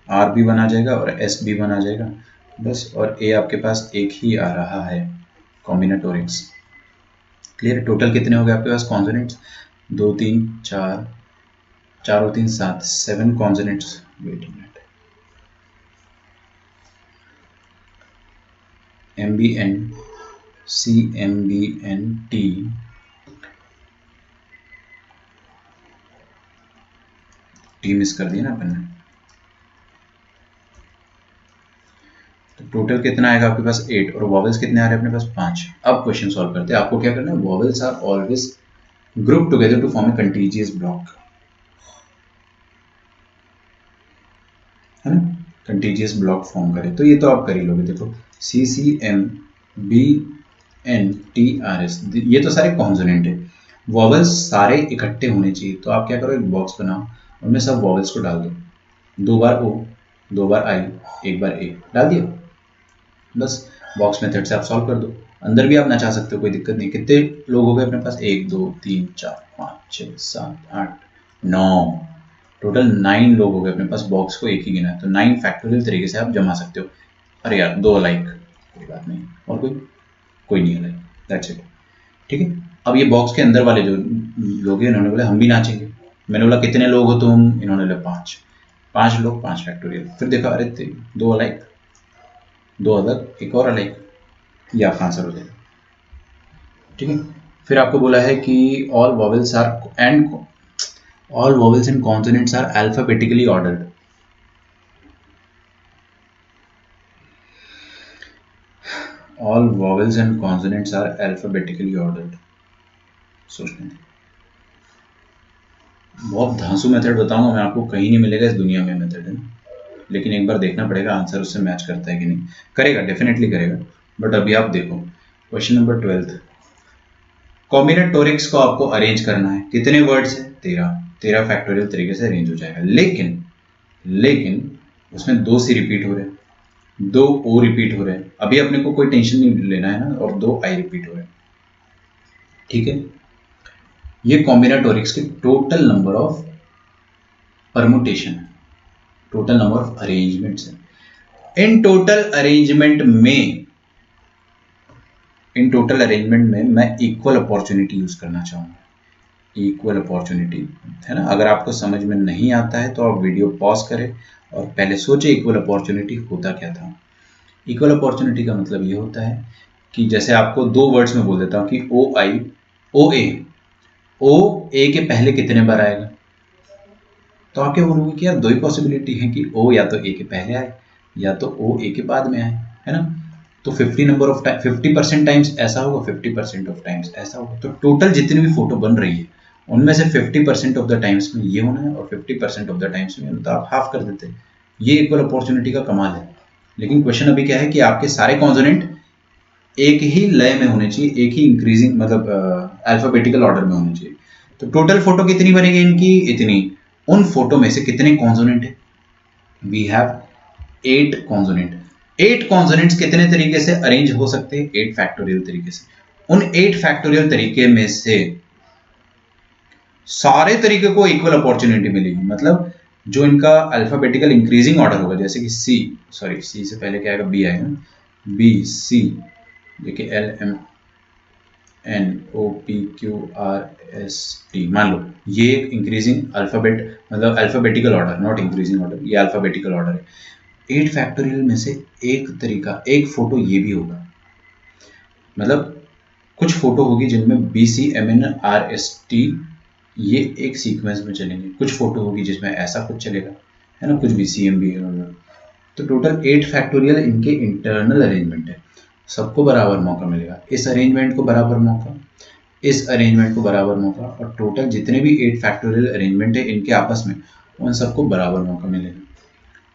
Speaker 1: RB1 आ जाएगा और SB1 आ जाएगा बस। और ए आपके पास एक ही आ रहा है, कॉम्बिनेटोरिक्स। क्लियर? टोटल कितने हो गए आपके पास कॉन्सोनेंट्स? 2 3 4, 4 और 3 7, 7 consonants. Wait a minute, MBN, CMBNT, T miss कर दिया ना अपन ने। तो टोटल कितना आएगा आपके पास 8, और वॉवेल्स कितने आ रहे हैं अपने पास 5। अब क्वेश्चन सॉल्व करते हैं। आपको क्या करना है, vowels are always group together to form a contiguous block, है ना, कंटीजियस ब्लॉक फॉर्म करे। तो ये तो आप कर ही लोगे। देखो CCMBNTRS, ये तो सारे कॉन्सोनेंट है, वॉवेल्स सारे इकट्ठे होने चाहिए। तो आप क्या करो, एक बॉक्स बनाओ, उनमें सब वॉवेल्स को डाल दो, 2 बार O, 2 bar I, 1 bar A डाल दिया, बस। बॉक्स मेथड से आप सॉल्व कर दो। अंदर भी आप नचा सकते हो, कोई दिक्कत नहीं। कितने लोग हो गए अपने पास, 1 2 3 4 5 6 7 8 9, टोटल 9 लोग हो गए अपने पास। बॉक्स को एक ही गिना है, तो 9 फैक्टोरियल तरीके से आप जमा सकते हो। अरे यार 2 लाइक, कोई बात नहीं। और कोई नहीं है लाइक, दैट्स इट। ठीक है। अब ये बॉक्स के अंदर वाले जो लोग हैं, इन्होंने बोला हम भी नाचेंगे। मैंने बोला कितने लोग हो तुम, इन्होंने बोला 5। 5 लोग 5 फैक्टोरियल। फिर देखा, अरे 2 लाइक, 2 अलग, एक और अलग, ये आपका आंसर हो जाएगा। ठीक है। फिर आपको बोला है कि all vowels and consonants are alphabetically ordered. All vowels and consonants are alphabetically ordered. सोचने, बहुत धांसू मेथड बताऊंगा मैं आपको, कहीं नहीं मिलेगा इस दुनिया में मेथड, है ना। लेकिन एक बार देखना पड़ेगा आंसर उससे मैच करता है कि नहीं। करेगा, डेफिनेटली करेगा। बट अभी आप देखो क्वेश्चन नंबर 12। कॉम्बिनेटोरिक्स को आपको अरेंज करना है, कितने वर्ड्स है, 13 फैक्टोरियल तरीके से अरेंज हो जाएगा। लेकिन उसमें 2 सी रिपीट हो रहे हैं, 2 O रिपीट हो रहे हैं। अभी अपने को कोई टेंशन नहीं लेना है ना, और 2 I रिपीट हो रहे हैं। ठीक है। ये कॉम्बिनेटोरिक्स के total number of permutation, total number of arrangements है। इन टोटल अरेंजमेंट में मैं इक्वल अपॉर्चुनिटी यूज करना चाहूंगा। इक्वल अपॉर्चुनिटी, है ना। अगर आपको समझ में नहीं आता है तो आप वीडियो पॉज करें और पहले सोचे इक्वल अपॉर्चुनिटी होता क्या था। इक्वल अपॉर्चुनिटी का मतलब ये होता है कि जैसे आपको 2 वर्ड्स में बोल देता हूँ कि ओ ए के पहले कितने बार आएगा, तो आप क्या बोलोगे कि यार 2 ही पॉसिबिलिटी है कि ओ या तो ए के पहले आए या तो ओ ए के बाद में आए, है ना। तो 50% टाइम्स ऐसा होगा, 50% ऑफ टाइम्स ऐसा होगा। तो टोटल जितनी भी फोटो बन रही है उनमें से 50% ऑफ द टाइम्स में ये होना है और 50% ऑफ द टाइम्स में, तो आप हाफ कर देते हैं। ये इक्वल अपॉर्चुनिटी का कमाल है। लेकिन क्वेश्चन अभी क्या है कि आपके सारे कॉन्सोनेंट एक ही लय में होने चाहिए, एक ही इंक्रीजिंग मतलब अल्फाबेटिकल ऑर्डर में होने चाहिए। तो टोटल फोटो कितनी बनेगी इनकी, इतनी। उन फोटो में से कितने कॉन्सोनेंट है, वी हैव 8 कॉन्सोनेंट। 8 कॉन्सोनेंट्स कितने तरीके से अरेंज हो सकते हैं, 8 फैक्टोरियल तरीके से। उन 8 फैक्टोरियल तरीके में से सारे तरीके को इक्वल अपॉर्चुनिटी मिलेगी। मतलब जो इनका अल्फाबेटिकल इंक्रीजिंग ऑर्डर होगा, जैसे कि सी से पहले क्या आएगा, बी आएगा, बी सी, देखिए L M N O P Q R S T, मान लो ये एक इंक्रीजिंग अल्फाबेट, मतलब alphabetical order, not increasing order, ये अल्फाबेटिकल ऑर्डर है। 8 फैक्टोरियल में से एक तरीका, एक फोटो ये भी होगा। मतलब कुछ फोटो होगी जिनमें B C M N R S T ये एक सीक्वेंस में चलेंगे, कुछ फोटो होगी जिसमें ऐसा कुछ चलेगा, है ना, कुछ बी सी एम बी। तो टोटल 8 फैक्टोरियल इनके इंटरनल अरेंजमेंट है। सबको बराबर मौका मिलेगा, इस अरेंजमेंट को बराबर मौका, इस अरेंजमेंट को बराबर मौका, और टोटल जितने भी 8 फैक्टोरियल अरेंजमेंट है इनके आपस में, उन सबको बराबर मौका मिलेगा।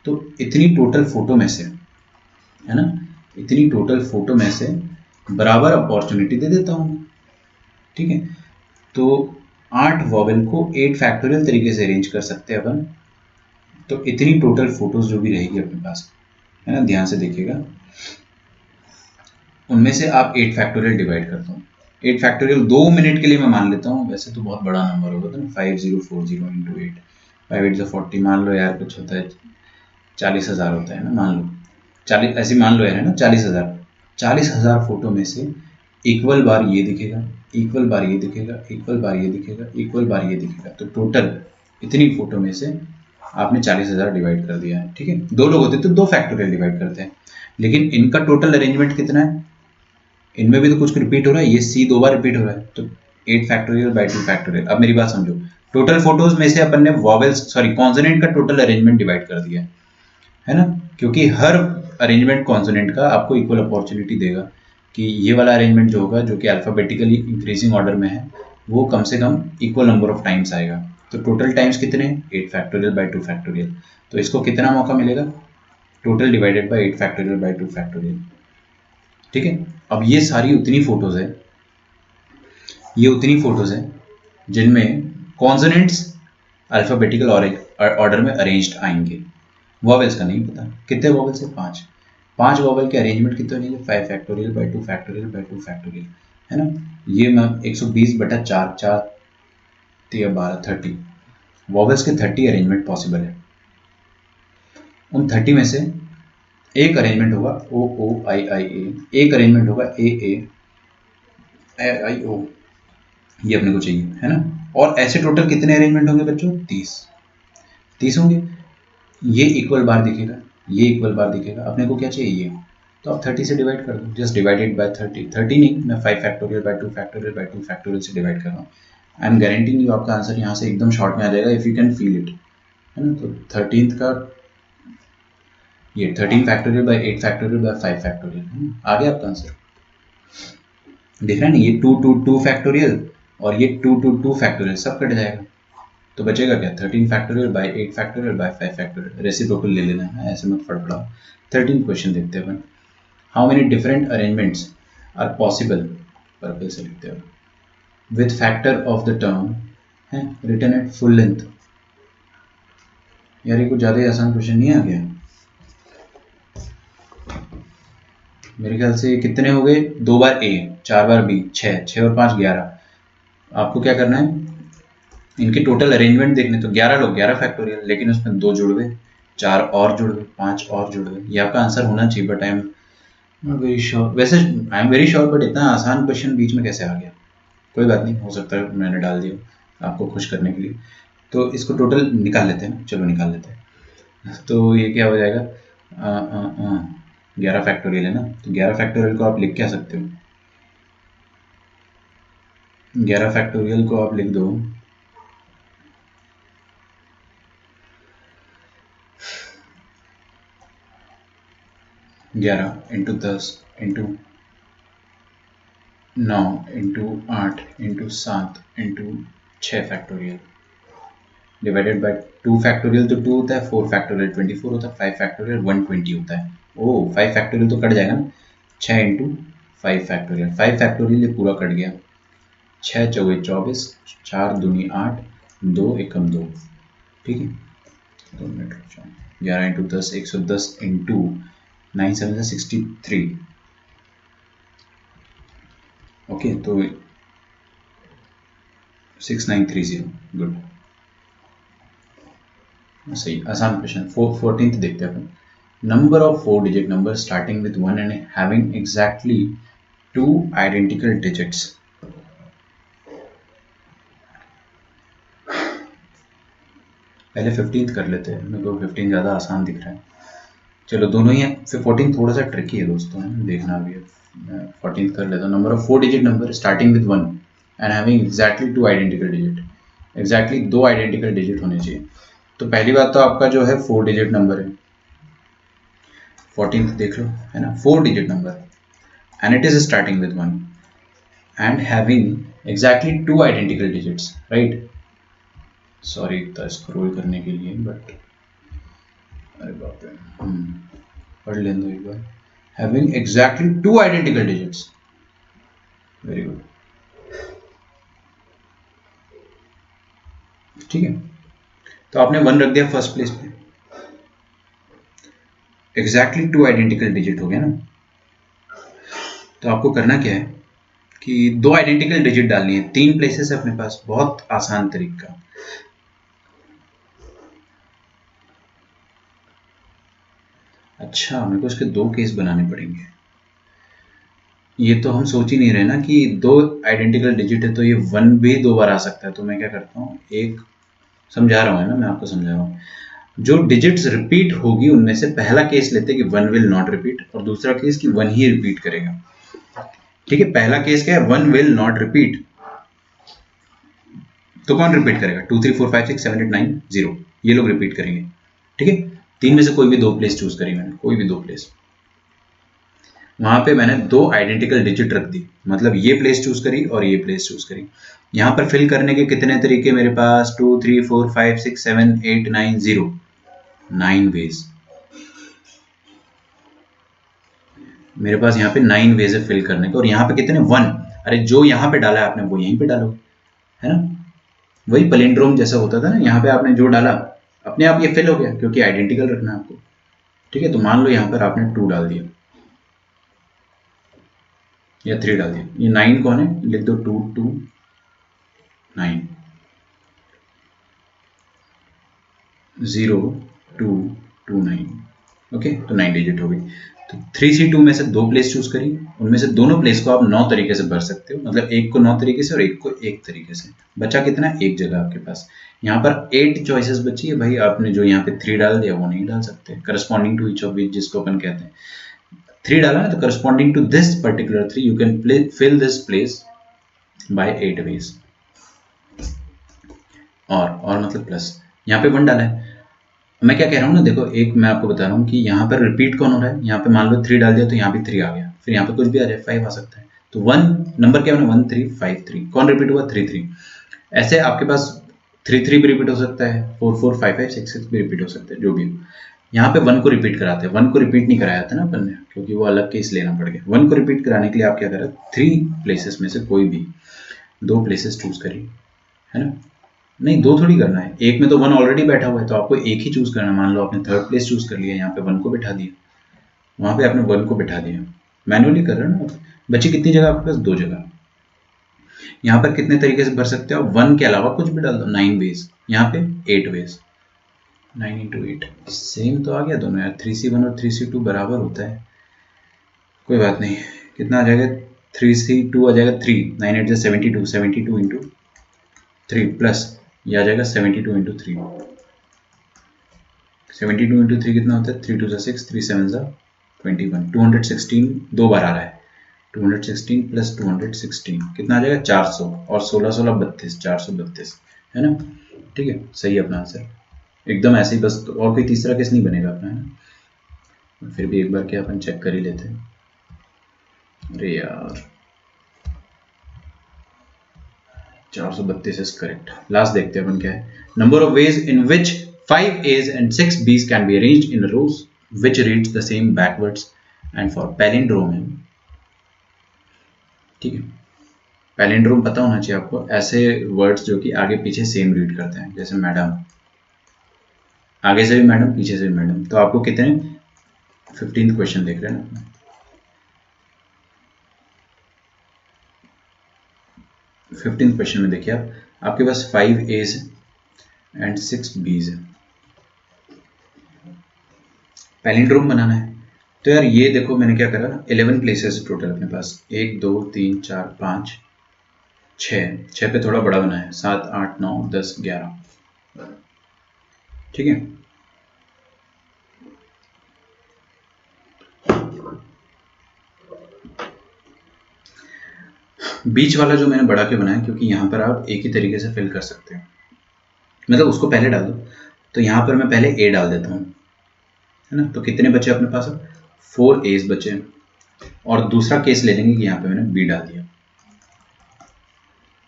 Speaker 1: तो इतनी टोटल फोटो में से, है ना, इतनी टोटल फोटो में से बराबर अपॉर्चुनिटी दे देता हूँ। ठीक है। तो 8 वॉवेल को 8 फैक्टोरियल तरीके से अरेंज कर सकते हैं अपन। तो इतनी टोटल फोटोज जो भी रहेगी अपने पास, है ना, ध्यान से देखिएगा। उनमें से आप 8 फैक्टोरियल डिवाइड करता हूँ। 8 फैक्टोरियल 2 मिनट के लिए मैं मान लेता हूँ, वैसे तो बहुत बड़ा नंबर होगा तो ना 5040 इंटू 8, 5 8 40, मान लो यार कुछ होता है 40,000 होता है ना, मान लो 40, ऐसे मान लो यार है ना 40,000। 40,000 फोटो में से इक्वल बार ये दिखेगा, इक्वल बार ये दिखेगा, इक्वल बार ये दिखेगा, इक्वल बार ये दिखेगा, तो टोटल इतनी फोटो में से आपने 40,000 डिवाइड कर दिया है। ठीक है, 2 लोग होते तो 2 फैक्टोरियल डिवाइड करते हैं, लेकिन इनका टोटल अरेंजमेंट कितना है, इनमें भी तो कुछ रिपीट हो रहा है, ये सी 2 बार रिपीट हो रहा है, तो 8 फैक्टोरियल बाई 2 फैक्टोरियल। अब मेरी बात समझो, टोटल फोटोज में से अपन ने वॉवेल्स सॉरी कॉन्सोनेंट का टोटल अरेंजमेंट डिवाइड कर दिया है ना, क्योंकि हर अरेंजमेंट कॉन्सोनेंट का आपको इक्वल अपॉर्चुनिटी देगा कि ये वाला अरेंजमेंट जो होगा, जो कि अल्फाबेटिकली इंक्रीजिंग ऑर्डर में है, वो कम से कम इक्वल नंबर ऑफ टाइम्स आएगा। तो टोटल टाइम्स कितने, 8 फैक्टोरियल बाई 2 फैक्टोरियल, तो इसको कितना मौका मिलेगा, total divided by 8 factorial by 2 factorial. ठीक है, अब ये सारी उतनी फोटोज है, ये उतनी फोटोज हैं जिनमें कॉन्सोनेंट्स अल्फाबेटिकल ऑर्डर में अरेंज्ड आएंगे। वॉवेल्स का नहीं पता कितने वॉवेल्स है, 5। 5 वॉवेल के अरेंजमेंट कितने होंगे, 5 factorial by 2 factorial by 2 factorial, है ना। ये मैं 120 बटा 4 4 12 30 वॉवेल्स के 30 अरेंजमेंट पॉसिबल है। उन 30 में से एक अरेंजमेंट होगा ओ ओ आई आई ए, एक अरेंजमेंट होगा ए आई ओ, ये अपने को चाहिए है ना। और ऐसे टोटल कितने अरेंजमेंट होंगे बच्चों, 30 होंगे। ये इक्वल बार दिखेगा, ये इक्वल बार दिखेगा, अपने को क्या चाहिए ये, तो आप 30 से डिवाइड कर दो, जस्ट डिवाइडेड बाय 30। 30 नहीं, मैं 5 factorial by 2 factorial by 2 factorial से डिवाइड कर रहा हूँ। आई एम गारंटिंग यू आपका आंसर यहाँ से एकदम शॉर्ट में आ जाएगा if you can feel it, है ना। तो 13th का ये 13 factorial by 8 factorial by 5 factorial, आ गया आपका आंसर। देख रहे हैं ना, ये 2 2 2 फैक्टोरियल और ये 2 2 2 फैक्टोरियल सब कट जाएगा, तो बचेगा क्या, 13 factorial by 8 factorial by 5 factorial, reciprocal ले लेना है, ऐसे मत फड़फड़ाओ। 13 क्वेश्चन देखते हैं अपन, how many different arrangements are possible, purple से लिखते हैं, with factor of the term है रिटन एट फुल लेंथ। यार ये कुछ ज़्यादा ही आसान क्वेश्चन नहीं आ गया, मेरे ख्याल से कितने हो गए, 2 बार ए 4 बार बी, 6 6 और 5 11। आपको क्या करना है, इनके टोटल अरेंजमेंट देखने, तो 11 लोग 11 फैक्टोरियल, लेकिन उसमें 2 जुड़ गए, 4 और जुड़ गए, 5 और जुड़ गए, ये आपका आंसर होना चाहिए, but I am not very sure. वैसे I am very sure, but इतना आसान क्वेश्चन बीच में कैसे आ गया, कोई बात नहीं, हो सकता है मैंने डाल दिया आपको खुश करने के लिए। तो इसको टोटल निकाल लेते हैं ना, चलो निकाल लेते हैं। तो ये क्या हो जाएगा, 11 फैक्टोरियल है ना, तो 11 फैक्टोरियल को आप लिख क्या सकते हो, 11 फैक्टोरियल को आप लिख दो 11 into 10 into 9 into 8 into 7 into 6 factorial divided by 2 factorial, तो 2 होता है, 4 फैक्टोरियल 24 होता है, 5 फैक्टोरियल 120 होता है। ओ 5 फैक्टोरियल तो कट जाएगा ना, 6 इंटू 5 फैक्टोरियल, 5 फैक्टोरियल ये पूरा कट गया, 6 चौके 24, 4 दूनी 8, 2 एकम 2, ठीक है, 2 मिनट रुक जाओ, 11 इंटू 10 110 इंटू 9 7 63, ओके, तो 6930, गुड, सही, आसान क्वेश्चन। 14th देखते हैं अपन, number of 4 digit number starting with 1 and having exactly 2 identical digits. पहले 15th कर लेते हैं, मेरे को 15 ज़्यादा आसान दिख रहा है, चलो दोनों ही है, फिर 14 थोड़ा सा ट्रिकी है दोस्तों, है देखना भी है। 14th कर लेता हूँ, number of 4 digit number starting with 1 and having exactly 2 identical digit, exactly 2 identical digit होने चाहिए। तो पहली बात तो आपका जो है 4 डिजिट नंबर है, 14th देख लो, है ना, 4 digit number and it is starting with 1 and having exactly 2 identical digits, right? Sorry इतना स्क्रॉल करने के लिए, बट अरे बाप रे, पढ़ लें दो एक बार, having exactly 2 identical digits, very good, ठीक है। तो आपने 1 रख दिया फर्स्ट प्लेस पे, एग्जैक्टली 2 आइडेंटिकल डिजिट हो गया ना, तो आपको करना क्या है कि दो आइडेंटिकल डिजिट डालनी है, 3 प्लेसेस है अपने पास, बहुत आसान तरीका। अच्छा, मेरे को इसके 2 केस बनाने पड़ेंगे। ये तो हम सोच ही नहीं रहे ना कि 2 आइडेंटिकल डिजिट है तो ये 1 भी 2 बार आ सकता है। तो मैं क्या करता हूँ, एक समझा रहा हूँ है ना, मैं आपको समझा रहा हूँ। जो डिजिट्स रिपीट होगी उनमें से पहला केस लेते हैं कि 1 विल नॉट रिपीट, और दूसरा केस कि 1 ही रिपीट करेगा। ठीक है, पहला केस क्या है, 1 विल नॉट रिपीट, तो कौन रिपीट करेगा, 2 3 4 5 6 7 8 9 0, ये लोग रिपीट करेंगे। ठीक है, 3 में से कोई भी 2 प्लेस चूज करी मैंने, कोई भी 2 प्लेस। वहां पे मैंने 2 आइडेंटिकल डिजिट रख दी, मतलब ये प्लेस चूज करी और ये प्लेस चूज करी। यहां पर फिल करने के कितने तरीके मेरे पास, 2 3 4 5 6 7 8 9 0, 9 वेज मेरे पास। यहाँ पे 9 वेज है फिल करने के, और यहाँ पे कितने, 1। अरे जो यहाँ पे डाला है आपने वो यहीं पे डालो, है ना, वही पलिंड्रोम जैसा होता था ना, यहाँ पे आपने जो डाला अपने आप ये फिल हो गया, क्योंकि आइडेंटिकल रखना है आपको। ठीक है, तो मान लो यहाँ पर आपने 2 डाल दिया या 3 डाल दिया, ये 9 कौन है, लिख दो 2 2 9 0 2 2 9। ओके, तो 9 डिजिट हो गई। तो 3C2 में से 2 प्लेस चूज करी, उनमें से दोनों प्लेस को आप 9 तरीके से भर सकते हो, मतलब एक को 9 तरीके से और एक को 1 तरीके से। बचा कितना, एक जगह आपके पास। यहाँ पर 8 चॉइसेस बची है भाई, आपने जो यहाँ पे 3 डाल दिया वो नहीं डाल सकते, corresponding to each of which, जिसको अपन कहते हैं 3 डाला ना, तो corresponding to this particular 3 you can fill this place by 8 ways. और मतलब प्लस, यहाँ पे 1 डाला है। मैं क्या कह रहा हूँ ना, देखो एक मैं आपको बता रहा हूँ कि यहाँ पर रिपीट कौन हो रहा है, यहाँ पे मान लो 3 डाल दिया तो यहाँ भी 3 आ गया, फिर यहाँ पे कुछ भी आ जाए 5 आ सकता है। तो 1 नंबर क्या बना, 1 3 5 3, कौन रिपीट हुआ, 3 3। ऐसे आपके पास 3 3 भी रिपीट हो सकता है, 4 4 5 5 6 6 भी रिपीट हो सकता है, जो भी। यहाँ पे 1 को रिपीट कराते हैं, 1 को रिपीट नहीं कराया था ना अपन ने, क्योंकि वो अलग केस लेना पड़ गया। 1 को रिपीट कराने के लिए आप क्या करें, 3 प्लेसेस में से कोई भी 2 प्लेसेस चूज करिए, है ना। नहीं, 2 थोड़ी करना है, एक में तो 1 ऑलरेडी बैठा हुआ है, तो आपको एक ही चूज करना है। मान लो आपने 3rd प्लेस चूज कर लिया, यहाँ पे 1 को बिठा दिया, वहां पे आपने 1 को बिठा दिया, मैनुअली कर रहे हो ना। बची कितनी जगह आपके पास, 2 जगह। यहाँ पर कितने तरीके से भर सकते हो, 1 के अलावा कुछ भी डाल दो, 9 वेज, यहाँ पे 8 वेज, 9 इंटू 8 सेम तो आ गया दोनों यार, 3C1 और 3C2 बराबर होता है, कोई बात नहीं। कितना आ जाएगा, 3C2 आ जाएगा 3, 9 8 72, 72 इंटू 3 प्लस ये आ जाएगा 72 इंटू 3, 72 इंटू 3 कितना होता है, 3 2 6, 3 7 21, 216 2 बार आ रहा है, 216 प्लस 216 कितना आ जाएगा, 400, और 16 16 32, 432, है ना। ठीक है, सही है अपना आंसर, एकदम ऐसे ही बस, तो और कोई तीसरा केस नहीं बनेगा अपना, है ना। फिर भी एक बार क्या अपन चेक कर ही लेते हैं। अरे यार 432 इज करेक्ट। लास्ट देखते हैं अपन क्या है, number of ways in which 5 A's and 6 B's can be arranged in rows which reads the same backwards and for palindrome। ठीक है, पैलिंड्रोम पता होना चाहिए आपको, ऐसे वर्ड्स जो कि आगे पीछे सेम रीड करते हैं, जैसे मैडम, आगे से भी मैडम पीछे से भी मैडम। तो आपको कितने, 15th क्वेश्चन देख रहे हैं ना, 15th क्वेश्चन में देखिए आप, आपके पास 5 A's एंड 6 B's है, पैलिंड्रोम बनाना है। तो यार ये देखो मैंने क्या करा, 11 प्लेसेस टोटल अपने पास, 1 2 3 4 5 6 पे थोड़ा बड़ा बनाया है, 7 8 9 10 11। ठीक है, बीच वाला जो मैंने बढ़ा के बनाया, क्योंकि यहाँ पर आप एक ही तरीके से फिल कर सकते हो, मतलब उसको पहले डाल दो। तो यहाँ पर मैं पहले ए डाल देता हूँ, है ना। तो कितने बचे अपने पास, 4 A's बचे, और दूसरा केस ले लेंगे कि यहाँ पे मैंने बी डाल दिया,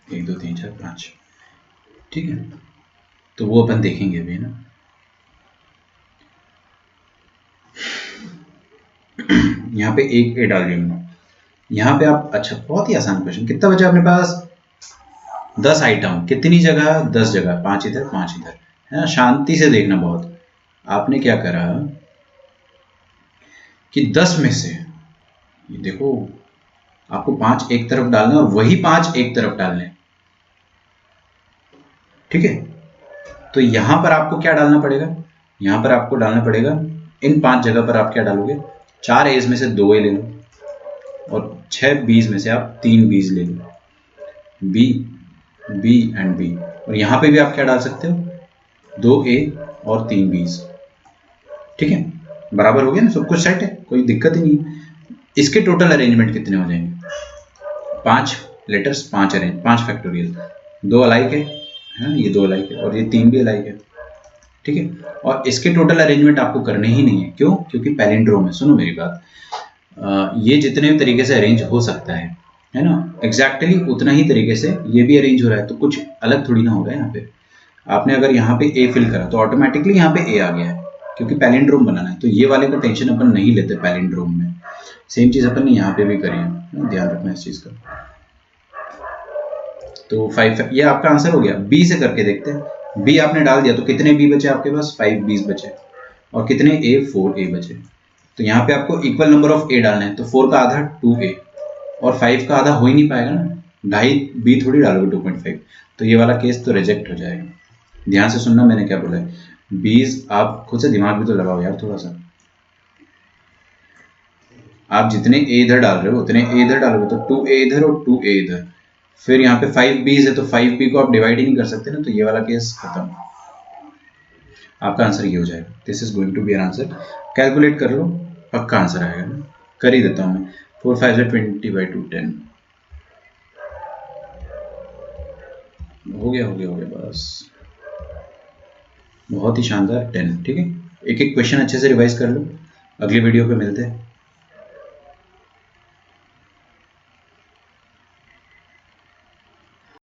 Speaker 1: 1 2 3 4 5। ठीक है, तो वो अपन देखेंगे अभी, है ना। यहाँ पे एक ए डाल दिया मैंने, यहाँ पे आप, अच्छा बहुत ही आसान क्वेश्चन, कितना बचा अपने पास, 10 आइटम, कितनी जगह, 10 जगह, 5 इधर 5 इधर, है ना। शांति से देखना बहुत, आपने क्या करा कि 10 में से, ये देखो आपको 5 एक तरफ डालना है और वही 5 एक तरफ डालने हैं, ठीक है। तो यहां पर आपको क्या डालना पड़ेगा, यहां पर आपको डालना पड़ेगा, इन 5 जगह पर आप क्या डालोगे, 4 एज में से 2 ए ले लो और 6 बीज में से आप 3 बीज ले लो, बी बी एंड बी। और यहां पे भी आप क्या डाल सकते हो, 2 ए और 3 बीज, ठीक है। बराबर हो गया ना, सब कुछ सेट है, कोई दिक्कत ही नहीं है। इसके टोटल अरेंजमेंट कितने हो जाएंगे, 5 लेटर्स 5 अरेंज, 5 फैक्टोरियल, 2 अलाइक है ना, ये 2 अलाइक है और ये 3 भी अलाइक है, ठीक है। और इसके टोटल अरेंजमेंट आपको करने ही नहीं है, क्यों, क्योंकि पैलिंड्रोम है। सुनो मेरी बात, ये जितने भी तरीके से अरेंज हो सकता है ना, एग्जैक्टली उतना ही तरीके से ये भी अरेंज हो रहा है, तो कुछ अलग थोड़ी ना होगा यहाँ पे। आपने अगर यहाँ पे ए फिल करा तो ऑटोमेटिकली यहाँ पे ए आ गया है, क्योंकि पैलिंड्रोम बनाना है, तो ये वाले का टेंशन अपन नहीं लेते पैलिंड्रोम में। सेम चीज अपन ने यहाँ पे भी करी है, ध्यान रखना इस चीज का। तो 5, ये आपका आंसर हो गया। बी से करके देखते हैं, बी आपने डाल दिया तो कितने बी बचे आपके पास, 5 बीज बचे, और कितने ए, 4 ए बचे। तो यहाँ पे आपको इक्वल नंबर ऑफ ए डालना है, तो 4 का आधा 2 ए और 5 का आधा हो ही नहीं पाएगा ना, 2.5 बी थोड़ी डालोगे 2.5, तो ये वाला केस तो रिजेक्ट हो जाएगा। ध्यान से सुनना मैंने क्या बोला है, बीज आप खुद से दिमाग भी तो लगाओ यार थोड़ा सा। आप जितने ए इधर डाल रहे हो उतने ए इधर डालोगे, तो 2 ए इधर और 2 ए इधर, फिर यहाँ पे 5 बीज है तो 5 बी को आप डिवाइड ही नहीं कर सकते ना, तो ये वाला केस खत्म। आपका आंसर ये हो जाएगा, this is going to be answer. Calculate कर लो, पक्का आंसर आएगा ना, कर ही देता हूँ मैं। 4 5 से 20/2 10 हो गया बस, बहुत ही शानदार 10, ठीक है। एक एक क्वेश्चन अच्छे से रिवाइज कर लो, अगली वीडियो पे मिलते हैं।